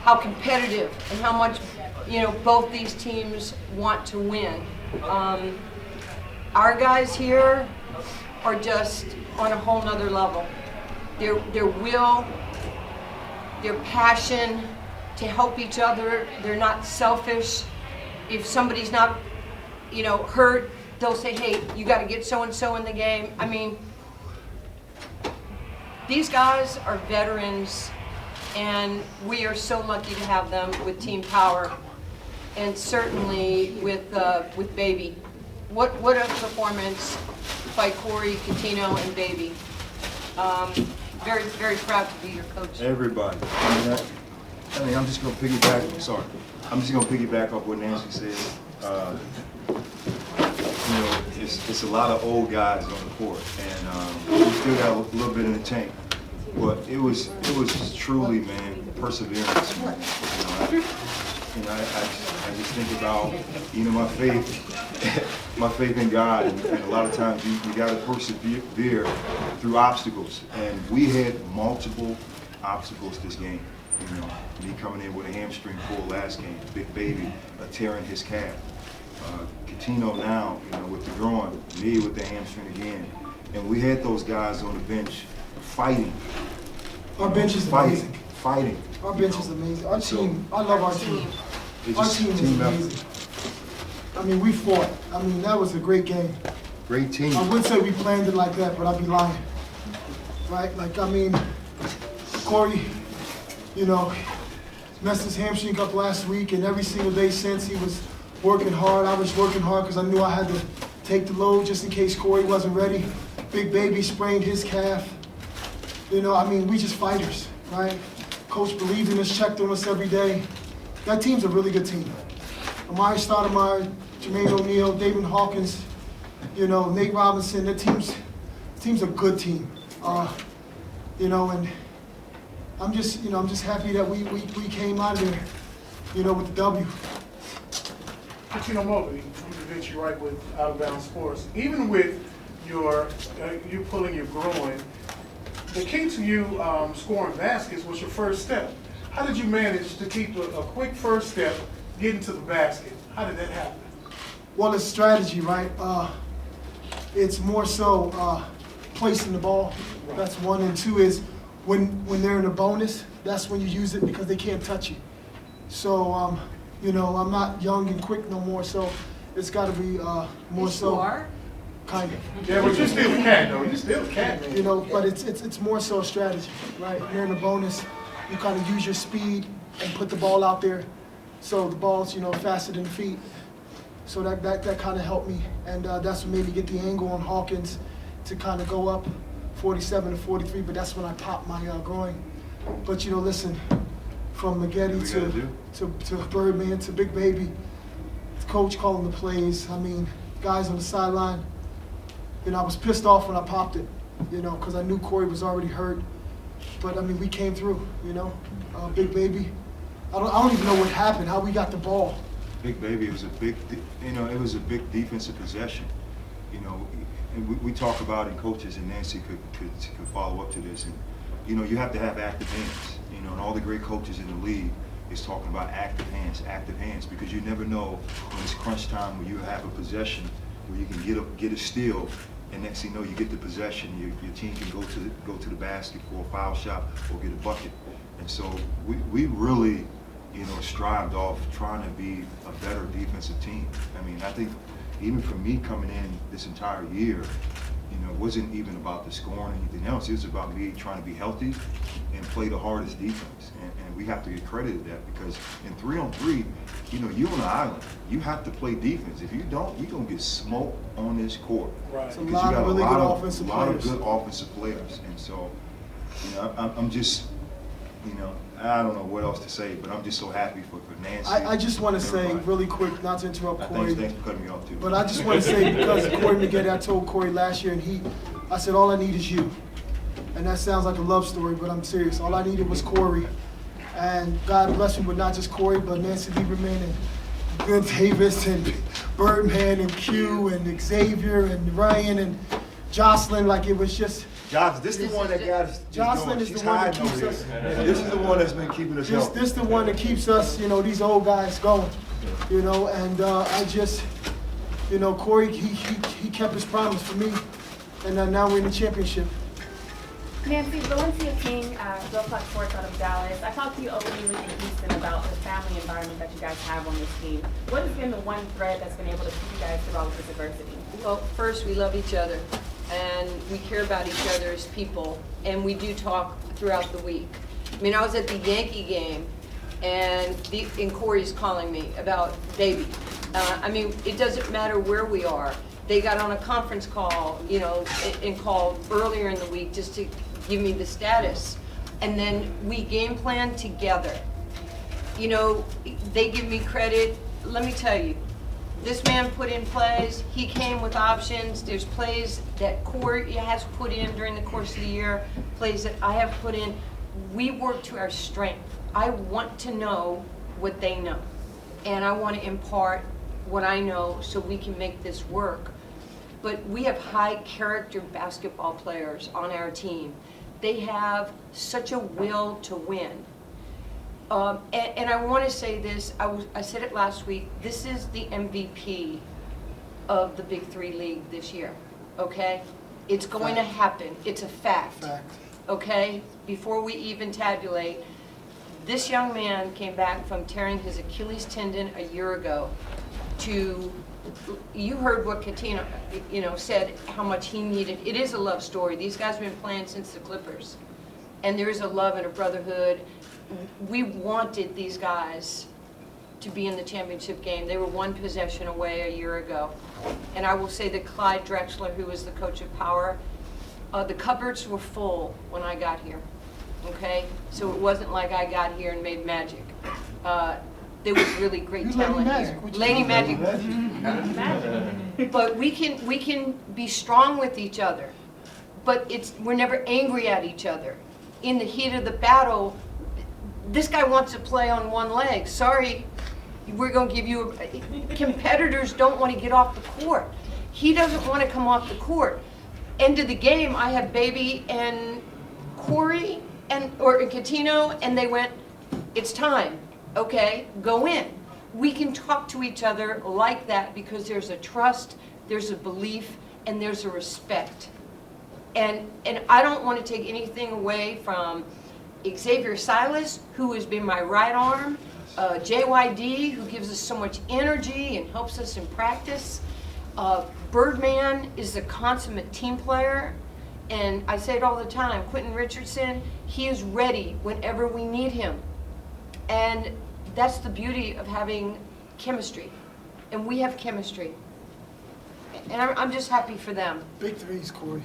how competitive and how much, both these teams want to win. Our guys here are just on a whole nother level. Their will, their passion to help each other. They're not selfish. If somebody's not, hurt, they'll say, hey, you got to get so-and-so in the game. I mean, these guys are veterans, and we are so lucky to have them with Team Power, and certainly with Baby. What a performance by Corey, Cuttino, and Baby. Very, very proud to be your coach. Everybody. I'm just going to piggyback. Sorry. I'm just going to piggyback off what Nancy said. It's a lot of old guys on the court, and we still got a little bit in the tank. But it was truly, man, perseverance. I just think about, my faith in God, and a lot of times you got to persevere through obstacles. And we had multiple obstacles this game. Me coming in with a hamstring pull last game, Big Baby tearing his calf. Cuttino now, with the groin, me with the hamstring again. And we had those guys on the bench fighting. Our bench is amazing. Fighting. Our bench is amazing. Our team, I love our team. Our team is amazing. I mean, we fought. I mean, that was a great game. Great team. I wouldn't say we planned it like that, but I'd be lying. Right? Corey, messed his hamstring up last week, and every single day since he was working hard. I was working hard because I knew I had to take the load just in case Corey wasn't ready. Big Baby sprained his calf. We just fighters, right? Coach believed in us, checked on us every day. That team's a really good team. Amari Stoudemire, Jermaine O'Neal, David Hawkins, Nate Robinson. That team's a good team. And I'm just happy that we came out of there, with the W. Cuttino Mobley, I'm going to get you right with Out of Bounds Sports. Even with you pulling your groin, the key to you scoring baskets was your first step. How did you manage to keep a quick first step getting to the basket? How did that happen? Well, it's strategy, right? It's more so placing the ball. Right. That's one. And two is when they're in a bonus, that's when you use it because they can't touch you. So, I'm not young and quick no more, so it's got to be more so. Kind of. Yeah, but you still can, though. You still can. But it's more so strategy, right? You're in a bonus, you kind of use your speed and put the ball out there, so the ball's faster than the feet. So that kind of helped me, and that's what made me get the angle on Hawkins to kind of go up 47 to 43. But that's when I popped my groin. But listen, from Maggette to Birdman to Big Baby, the coach calling the plays. Guys on the sideline. I was pissed off when I popped it, because I knew Corey was already hurt. But we came through, Big Baby. I don't even know what happened, how we got the ball. Big Baby, it was a big defensive possession. And we talk about it, and coaches and Nancy could follow up to this. And you have to have active hands. And all the great coaches in the league is talking about active hands, because you never know when it's crunch time, when you have a possession where you can get a steal, and next thing you know, you get the possession, your team can go to the basket for a foul shot or get a bucket. And so we really, strived off trying to be a better defensive team. I think even for me coming in this entire year, it wasn't even about the scoring or anything else. It was about me trying to be healthy and play the hardest defense. And we have to get credit to that, because in 3-on-3, you're on an island. You have to play defense. If you don't, you're going to get smoked on this court. Right. Because you got a lot of good offensive players. And so, I'm just, I don't know what else to say, but I'm just so happy for Nancy. I just want to say really quick, not to interrupt Corey. Thanks for cutting me off too. But I just want to say, because Corey Maggette, I told Corey last year, and I said, all I need is you. And that sounds like a love story, but I'm serious. All I needed was Corey. And God bless me with not just Corey, but Nancy Lieberman and Bill Davis and Birdman and Q and Xavier and Ryan and Jocelyn. It was just Josh, this is the one that got us. Jocelyn is the one that keeps us. This is the one that's been keeping us healthy. This the one that keeps us, you know, these old guys going, you know, and I just, you know, Corey, he kept his promise for me, and now we're in the championship. Nancy, Valencia King, Bill Clark Sports out of Dallas. I talked to you over the week in Houston about the family environment that you guys have on this team. What has been the one thread that's been able to keep you guys through all of this adversity? Well, first, we love each other, and we care about each other as people, and we do talk throughout the week. I mean, I was at the Yankee game, and Corey's calling me about baby. I mean, it doesn't matter where we are. They got on a conference call, you know, and called earlier in the week just to give me the status. And then we game plan together. You know, they give me credit. Let me tell you, this man put in plays. He came with options. There's plays that Corey has put in during the course of the year, plays that I have put in. We work to our strength. I want to know what they know, and I want to impart what I know so we can make this work. But we have high character basketball players on our team. They have such a will to win. And I want to say this, I said it last week, this is the MVP of the Big 3 league this year, okay? It's going to happen, it's a fact, okay? Before we even tabulate, this young man came back from tearing his Achilles tendon a year ago to, you heard what Cuttino, you know, said, how much he needed. It is a love story. These guys have been playing since the Clippers. And there is a love and a brotherhood. We wanted these guys to be in the championship game. They were one possession away a year ago. And I will say that Clyde Drexler, who was the coach of Power, the cupboards were full when I got here, okay? So it wasn't like I got here and made magic. There was really great talent here. Lady Magic. But we can be strong with each other, but we're never angry at each other. In the heat of the battle, this guy wants to play on one leg. Sorry, we're going to give you competitors don't want to get off the court. He doesn't want to come off the court. End of the game, I have Baby and Corey or Cuttino, and they went, it's time. Okay, go in. We can talk to each other like that because there's a trust, there's a belief, and there's a respect. And I don't want to take anything away from Xavier Silas, who has been my right arm, JYD, who gives us so much energy and helps us in practice. Birdman is a consummate team player, and I say it all the time, Quentin Richardson, he is ready whenever we need him. And that's the beauty of having chemistry. And we have chemistry. And I'm just happy for them. Big threes, Corey.